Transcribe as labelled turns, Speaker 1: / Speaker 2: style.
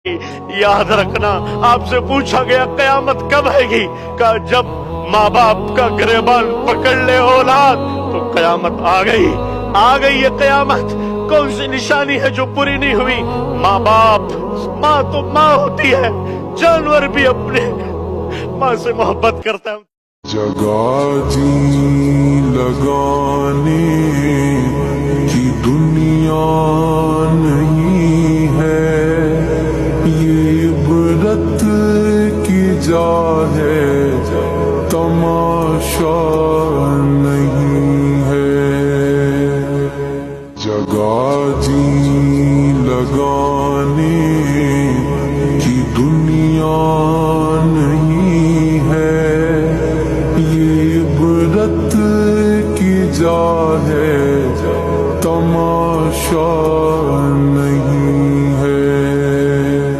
Speaker 1: یاد رکھنا آپ سے پوچھا گیا قیامت کب آئے گی، کہا جب ماں باپ کا گریبان پکڑ لے اولاد تو قیامت آ گئی یہ قیامت۔ کون سی نشانی ہے جو پوری نہیں ہوئی؟ ماں باپ، ماں تو ماں ہوتی ہے، جانور بھی اپنے ماں سے محبت کرتا ہے۔
Speaker 2: جگہ جی لگانے کی دنیا نہیں